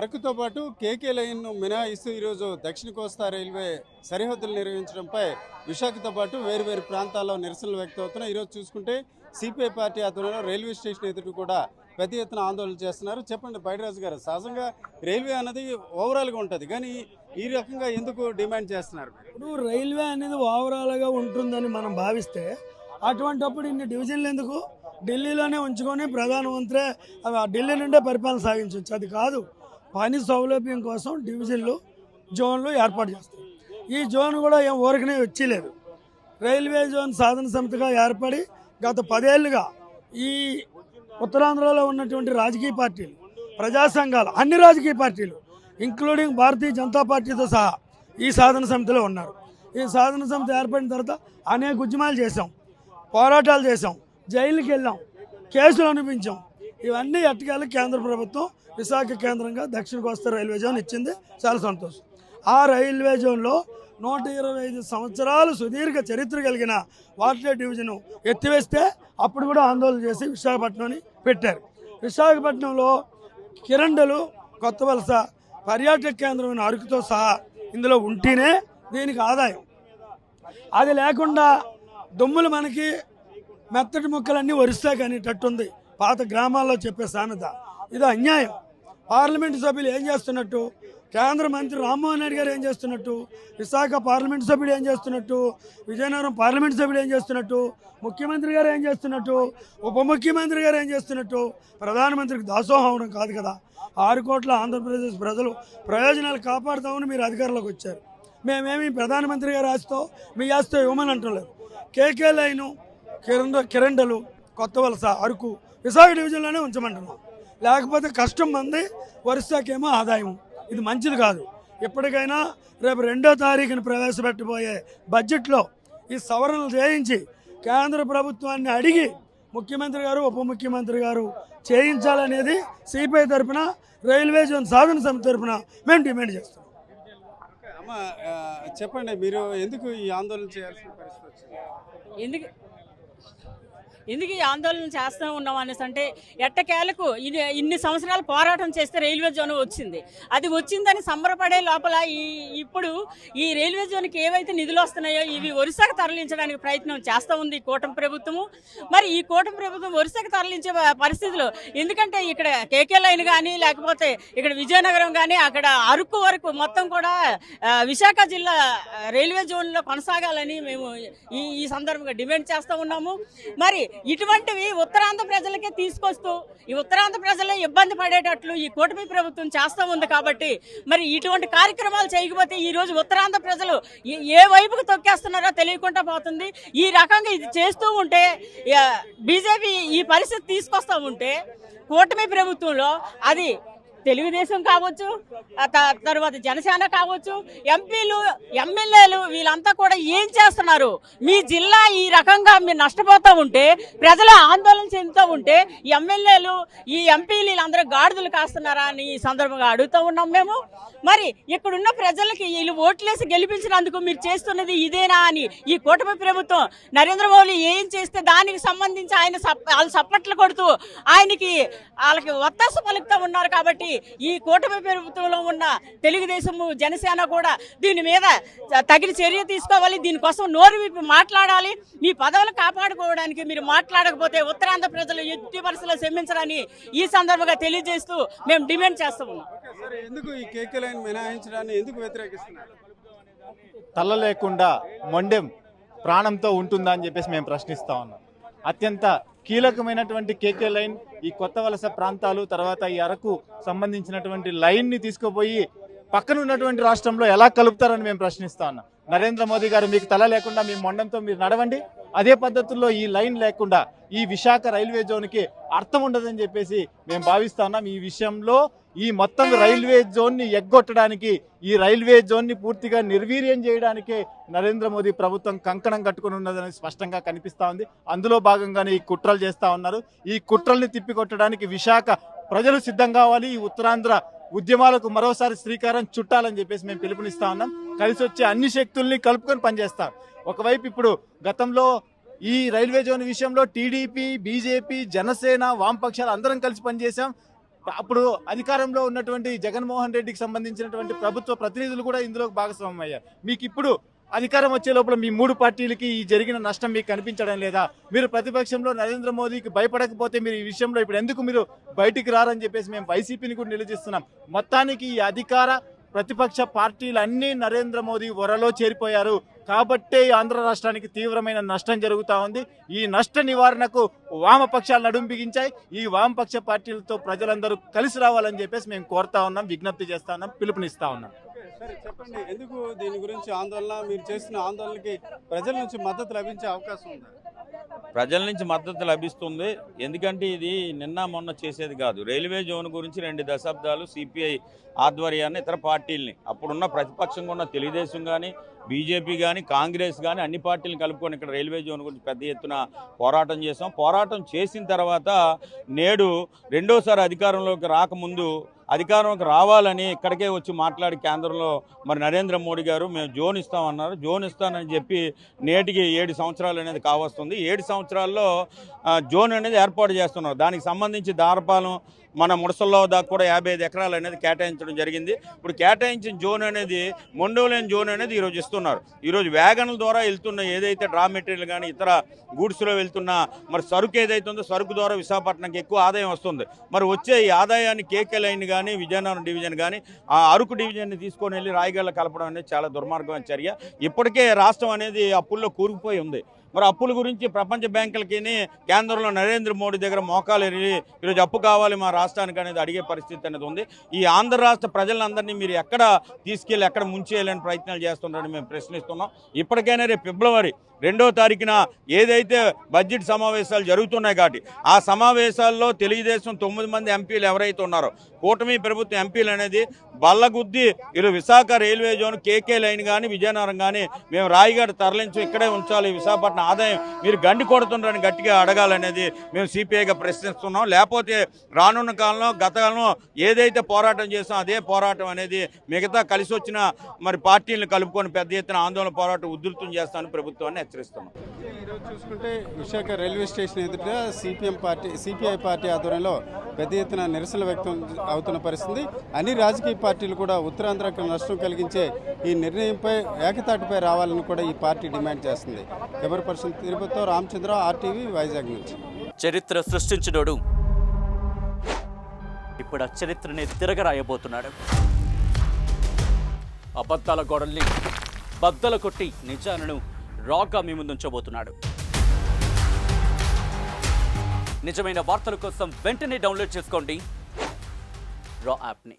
అరకుతో పాటు కేకే లైన్ను మినహాయిస్తూ ఈరోజు దక్షిణ కోస్తా రైల్వే సరిహద్దులు నిర్వహించడంపై విశాఖతో పాటు వేరు ప్రాంతాల్లో నిరసనలు వ్యక్తమవుతున్నాయి. ఈరోజు చూసుకుంటే సిపిఐ పార్టీ ఆధ్వర్యంలో రైల్వే స్టేషన్ ఎదుటి కూడా పెద్ద ఎత్తున ఆందోళన చేస్తున్నారు. చెప్పండి బైడిరాజు గారు, సహజంగా రైల్వే అన్నది ఓవరాల్గా ఉంటుంది, కానీ ఈ రకంగా ఎందుకు డిమాండ్ చేస్తున్నారు? ఇప్పుడు రైల్వే అనేది ఓవరాల్గా ఉంటుందని మనం భావిస్తే అటువంటిప్పుడు ఇన్ని డివిజన్లు ఎందుకు? ఢిల్లీలోనే ఉంచుకొని ప్రధానమంత్రి ఢిల్లీ నుండే పరిపాలన సాగించవచ్చు. అది కాదు, పని సౌలభ్యం కోసం డివిజన్లు జోన్లు ఏర్పాటు చేస్తారు. ఈ జోన్ కూడా ఏం ఊరికనే వచ్చేలేదు. రైల్వే జోన్ సాధన సమితిగా ఏర్పడి గత 10 ఏళ్ళుగా ఈ ఉత్తరాంధ్రలో ఉన్నటువంటి రాజకీయ పార్టీలు, ప్రజా సంఘాలు, అన్ని రాజకీయ పార్టీలు ఇంక్లూడింగ్ భారతీయ జనతా పార్టీతో సహా ఈ సాధన సమితిలో ఉన్నారు. ఈ సాధన సమితి ఏర్పడిన తర్వాత అనేక ఉద్యమాలు చేశాం, పోరాటాలు చేశాం, జైలుకి వెళ్ళాం, కేసులు అనిపించాం. ఇవన్నీ ఎట్టకేళ్ళ కేంద్ర ప్రభుత్వం విశాఖ కేంద్రంగా దక్షిణ కోస్తా రైల్వే జోన్ ఇచ్చింది. చాలా సంతోషం. ఆ రైల్వే జోన్లో 125 సంవత్సరాలు సుదీర్ఘ చరిత్ర కలిగిన వాటర్ డివిజన్ ఎత్తివేస్తే అప్పుడు కూడా ఆందోళన చేసి విశాఖపట్నాన్ని పెట్టారు. విశాఖపట్నంలో కిరండలు, కొత్త వలస, పర్యాటక కేంద్రమైన అరకుతో సహా ఇందులో ఉంటేనే దీనికి ఆదాయం. అది లేకుండా దొమ్ములు మనకి మెత్తటి ముక్కలన్నీ వరిస్తే కానిటట్టుంది పాత గ్రామాల్లో చెప్పే సామెత. ఇది అన్యాయం. పార్లమెంటు సభ్యులు ఏం చేస్తున్నట్టు, కేంద్ర మంత్రి రామ్మోహన్ రెడ్డి గారు ఏం చేస్తున్నట్టు, విశాఖ పార్లమెంటు సభ్యుడు ఏం చేస్తున్నట్టు, విజయనగరం పార్లమెంటు సభ్యుడు ఏం చేస్తున్నట్టు, ముఖ్యమంత్రి గారు ఏం చేస్తున్నట్టు, ఉప ముఖ్యమంత్రి గారు ఏం చేస్తున్నట్టు, ప్రధానమంత్రికి దాసోహం అవడం కాదు కదా. 6 కోట్ల ఆంధ్రప్రదేశ్ ప్రజలు ప్రయోజనాలు కాపాడుతామని మీరు అధికారంలోకి వచ్చారు. మేమేమి ప్రధానమంత్రి గారు ఆస్తో మీ ఆస్తో ఇవ్వమని అంటలేదు. కేకే లైను, కిరండలు, కొత్త వలస, అరకు విశాఖ డివిజన్లోనే ఉంచమంటున్నాం. లేకపోతే కష్టం మంది, వరుసకేమో ఆదాయం. ఇది మంచిది కాదు. ఎప్పటికైనా రేపు 2వ తారీఖున ప్రవేశపెట్టబోయే బడ్జెట్లో ఈ సవరణలు చేయించి కేంద్ర ప్రభుత్వాన్ని అడిగి ముఖ్యమంత్రి గారు, ఉప ముఖ్యమంత్రి గారు చేయించాలనేది సిపిఐ తరఫున, రైల్వే జోన్ సాధన సమితి తరఫున మేము డిమాండ్ చేస్తాం. అమ్మ, చెప్పండి, మీరు ఎందుకు ఈ ఆందోళన చేయాల్సిన పరిస్థితి వచ్చింది? ఎందుకు ఈ ఆందోళన చేస్తూ ఉన్నాం అనేసి అంటే, ఎట్టకేలకు ఇన్ని సంవత్సరాలు పోరాటం చేస్తే రైల్వే జోన్ వచ్చింది. అది వచ్చిందని సంబరపడే లోపల ఇప్పుడు ఈ రైల్వే జోన్కి ఏవైతే నిధులు వస్తున్నాయో ఇవి ఒరిస్సాకు తరలించడానికి ప్రయత్నం చేస్తూ ఉంది ఈ కూటమి ప్రభుత్వము. మరి ఈ కూటమి ప్రభుత్వం ఒరిస్సాకు తరలించే పరిస్థితులు, ఎందుకంటే ఇక్కడ కేకే లైన్ కానీ లేకపోతే ఇక్కడ విజయనగరం కానీ అక్కడ అరకు వరకు మొత్తం కూడా విశాఖ జిల్లా రైల్వే జోన్లో కొనసాగాలని మేము ఈ సందర్భంగా డిమాండ్ చేస్తూ ఉన్నాము. మరి ఇటువంటివి ఉత్తరాంధ్ర ప్రజలకే తీసుకొస్తూ ఈ ఉత్తరాంధ్ర ప్రజలే ఇబ్బంది పడేటట్లు ఈ కూటమి ప్రభుత్వం చేస్తూ ఉంది. కాబట్టి మరి ఇటువంటి కార్యక్రమాలు చేయకపోతే ఈ రోజు ఉత్తరాంధ్ర ప్రజలు ఏ వైపుకు తొక్కేస్తున్నారో తెలియకుండా పోతుంది. ఈ రకంగా ఇది చేస్తూ ఉంటే బీజేపీ ఈ పరిస్థితి తీసుకొస్తూ ఉంటే కూటమి ప్రభుత్వంలో అది తెలుగుదేశం కావచ్చు, తర్వాత జనసేన కావచ్చు, ఎంపీలు, ఎమ్మెల్యేలు వీళ్ళంతా కూడా ఏం చేస్తున్నారు? మీ జిల్లా ఈ రకంగా మీరు నష్టపోతూ ఉంటే, ప్రజలు ఆందోళన చెందుతూ ఉంటే ఎమ్మెల్యేలు, ఈ ఎంపీలు వీళ్ళందరూ గాడిదలు కాస్తున్నారా అని ఈ సందర్భంగా అడుగుతూ ఉన్నాం మేము. మరి ఇక్కడున్న ప్రజలకి వీళ్ళు ఓట్లేసి గెలిపించినందుకు మీరు చేస్తున్నది ఇదేనా అని ఈ కూటమి ప్రభుత్వం నరేంద్ర మోదీ ఏం చేస్తే దానికి సంబంధించి వాళ్ళు సప్పట్లు కొడుతూ వాళ్ళకి ఒత్తాస పలుకుతూ ఉన్నారు. కాబట్టి ఈ కూటమి ప్రభుత్వంలో ఉన్న తెలుగుదేశము, జనసేన కూడా దీని మీద తగిన చర్య తీసుకోవాలి. దీనికోసం నోరు విప్పి మాట్లాడాలి. మీ పదవులు కాపాడుకోవడానికి మీరు మాట్లాడకపోతే ఉత్తరాంధ్ర ప్రజలు ఎట్టి పరిస్థితుల్లో క్షమించరని ఈ సందర్భంగా తెలియజేస్తూ మేము డిమాండ్ చేస్తాము. ఎందుకు ఈ కేకే లైన్ మినహాయించడాన్ని ఎందుకు వ్యతిరేకిస్తున్నారు? తల్ల లేకుండా మొండెం ప్రాణంతో ఉంటుందా అని చెప్పేసి మేము ప్రశ్నిస్తా ఉన్నాం. అత్యంత కీలకమైనటువంటి కేకే లైన్, ఈ కొత్త వలస ప్రాంతాలు, తర్వాత ఈ అరకు సంబంధించినటువంటి లైన్ని తీసుకుపోయి పక్కన ఉన్నటువంటి రాష్ట్రంలో ఎలా కలుపుతారని మేము ప్రశ్నిస్తా ఉన్నాం. నరేంద్ర మోదీ గారు, మీకు తల లేకుండా మీ మొండంతో మీరు నడవండి, అదే పద్ధతుల్లో ఈ లైన్ లేకుండా ఈ విశాఖ రైల్వే జోన్కి అర్థం ఉండదని చెప్పేసి మేము భావిస్తా ఉన్నాం. ఈ విషయంలో ఈ మొత్తం రైల్వే జోన్ని ఎగ్గొట్టడానికి, ఈ రైల్వే జోన్ని పూర్తిగా నిర్వీర్యం చేయడానికి నరేంద్ర మోదీ ప్రభుత్వం కంకణం కట్టుకుని ఉన్నదని స్పష్టంగా కనిపిస్తూ ఉంది. అందులో భాగంగానే ఈ కుట్రలు చేస్తూ ఉన్నారు. ఈ కుట్రల్ని తిప్పికొట్టడానికి విశాఖ ప్రజలు సిద్ధం కావాలి. ఈ ఉత్తరాంధ్ర ఉద్యమాలకు మరోసారి శ్రీకారం చుట్టాలని చెప్పేసి మేము పిలుపునిస్తా ఉన్నాం. కలిసి వచ్చే అన్ని శక్తుల్ని కలుపుకొని పనిచేస్తాం. ఒకవైపు ఇప్పుడు గతంలో ఈ రైల్వే జోన్ విషయంలో టీడీపీ, బీజేపీ, జనసేన, వామపక్షాలు అందరం కలిసి పనిచేసాం. అప్పుడు అధికారంలో ఉన్నటువంటి జగన్మోహన్ రెడ్డికి సంబంధించినటువంటి ప్రభుత్వ ప్రతినిధులు కూడా ఇందులో భాగస్వామ్యం అయ్యారు. మీకు ఇప్పుడు అధికారం వచ్చే లోపల మీ 3 పార్టీలకి ఈ జరిగిన నష్టం మీకు కనిపించడం లేదా? మీరు ప్రతిపక్షంలో నరేంద్ర మోదీకి భయపడకపోతే మీరు ఈ విషయంలో ఇప్పుడు ఎందుకు మీరు బయటికి రారని చెప్పేసి మేము వైసీపీని కూడా నిలదీస్తున్నాం. మొత్తానికి ఈ అధికార ప్రతిపక్ష పార్టీలన్నీ నరేంద్ర మోదీ వరలో చేరిపోయారు కాబట్టే ఆంధ్ర రాష్ట్రానికి తీవ్రమైన నష్టం జరుగుతూ ఉంది. ఈ నష్ట నివారణకు వామపక్షాలు నడుం బిగించాయి. ఈ వామపక్ష పార్టీలతో ప్రజలందరూ కలిసి రావాలని చెప్పేసి మేము కోరుతా ఉన్నాం, విజ్ఞప్తి చేస్తా ఉన్నాం, పిలుపునిస్తా ఉన్నాం. సరే చెప్పండి, ఎందుకు దీని గురించి ఆందోళన, మీరు చేసిన ఆందోళనకి ప్రజల నుంచి మద్దతు లభించే అవకాశం ఉందా? ప్రజల నుంచి మద్దతు లభిస్తుంది. ఎందుకంటే ఇది నిన్న మొన్న చేసేది కాదు. రైల్వే జోన్ గురించి 2 దశాబ్దాలు సిపిఐ ఆధ్వర్యాన్ని ఇతర పార్టీలని, అప్పుడున్న ప్రతిపక్షంగా ఉన్న తెలుగుదేశం కానీ, బీజేపీ కానీ, కాంగ్రెస్ కానీ అన్ని పార్టీలను కలుపుకొని ఇక్కడ రైల్వే జోన్ గురించి పెద్ద ఎత్తున పోరాటం చేసాం. పోరాటం చేసిన తర్వాత నేడు రెండోసారి అధికారంలోకి రాకముందు అధికారంలోకి రావాలని ఇక్కడికే వచ్చి మాట్లాడి కేంద్రంలో మరి నరేంద్ర మోడీ గారు మేము జోన్ ఇస్తామన్నారు. జోన్ ఇస్తానని చెప్పి నేటికి 7 సంవత్సరాలు అనేది కావస్తుంది. 7 సంవత్సరాల్లో జోన్ అనేది ఏర్పాటు చేస్తున్నారు. దానికి సంబంధించి దారపాలెం మన ముడసల్లో దాకా కూడా 55 ఎకరాలు అనేది కేటాయించడం జరిగింది. ఇప్పుడు కేటాయించిన జోన్ అనేది మొండోలేని జోన్ అనేది ఈరోజు ఇస్తున్నారు. ఈరోజు వ్యాగన్ల ద్వారా వెళ్తున్న ఏదైతే డ్రా మెటీరియల్ కానీ ఇతర గూడ్స్లో వెళ్తున్న మరి సరుకు ఏదైతే ఉందో సరుకు ద్వారా విశాఖపట్నంకి ఎక్కువ ఆదాయం వస్తుంది. మరి వచ్చే ఈ ఆదాయాన్ని కేకే లైన్ కానీ విజయనగరం డివిజన్ కానీ ఆ అరకు డివిజన్ని తీసుకొని వెళ్ళి రాయగడలో కలపడం అనేది చాలా దుర్మార్గమైన చర్య. ఇప్పటికే రాష్ట్రం అనేది అప్పుల్లో కూరుకుపోయి ఉంది. మరి అప్పుల గురించి ప్రపంచ బ్యాంకులకి కేంద్రంలో నరేంద్ర మోడీ దగ్గర మోకాలు ఎరిగి ఈరోజు అప్పు కావాలి మా రాష్ట్రానికి అనేది అడిగే పరిస్థితి అనేది ఉంది. ఈ ఆంధ్ర రాష్ట్ర ప్రజలందరినీ మీరు ఎక్కడ తీసుకెళ్ళి ఎక్కడ ముంచేయాలని ప్రయత్నాలు చేస్తున్నారని మేము ప్రశ్నిస్తున్నాం. ఇప్పటికైనా రేపు ఫిబ్రవరి 2వ తారీఖున ఏదైతే బడ్జెట్ సమావేశాలు జరుగుతున్నాయి కాబట్టి ఆ సమావేశాల్లో తెలుగుదేశం 9 మంది ఎంపీలు ఎవరైతే ఉన్నారో కూటమి ప్రభుత్వ ఎంపీలు అనేది బల్లగుద్ది ఈరోజు Visakha railway zone KK line కానీ విజయనగరం కానీ మేము రాయగడ తరలించి ఇక్కడే ఉంచాలి, విశాఖపట్నం ఆదాయం మీరు గండి కొడుతుండ్రని గట్టిగా అడగాలనేది మేము సిపిఐగా ప్రశ్నిస్తున్నాం. లేకపోతే రానున్న కాలంలో గతంలో ఏదైతే పోరాటం చేసాం అదే పోరాటం అనేది మిగతా కలిసి వచ్చిన మరి పార్టీలను కలుపుకొని పెద్ద ఎత్తున ఆందోళన పోరాటం ఉధృతం చేస్తామని ప్రభుత్వాన్ని హెచ్చరిస్తున్నాం. ఈరోజు చూసుకుంటే విశాఖ రైల్వే స్టేషన్ ఎదుట సిపిఐ పార్టీ ఆధ్వర్యంలో పెద్ద ఎత్తున నిరసనలు వ్యక్తం అవుతున్న పరిస్థితి. అన్ని రాజకీయ పార్టీలు కూడా ఉత్తరాంధ్రకు నష్టం కలిగించే ఈ నిర్ణయంపై ఏకతాటిపై రావాలని కూడా ఈ పార్టీ డిమాండ్ చేస్తుంది. కెమెరా పర్సన్ తిరుపతితో రామచంద్ర, RTV, వైజాగ్ నుంచి. చరిత్ర సృష్టించినోడు ఇప్పుడు ఆ చరిత్రని తిరగరాయబోతున్నాడు. అబద్ధాల గోడల్ని బద్దలు కొట్టి నిజాలను రాగా మీ ముందుంచబోతున్నాడు. నిజమైన వార్తల కోసం వెంటనే డౌన్లోడ్ చేసుకోండి రా యాప్ని.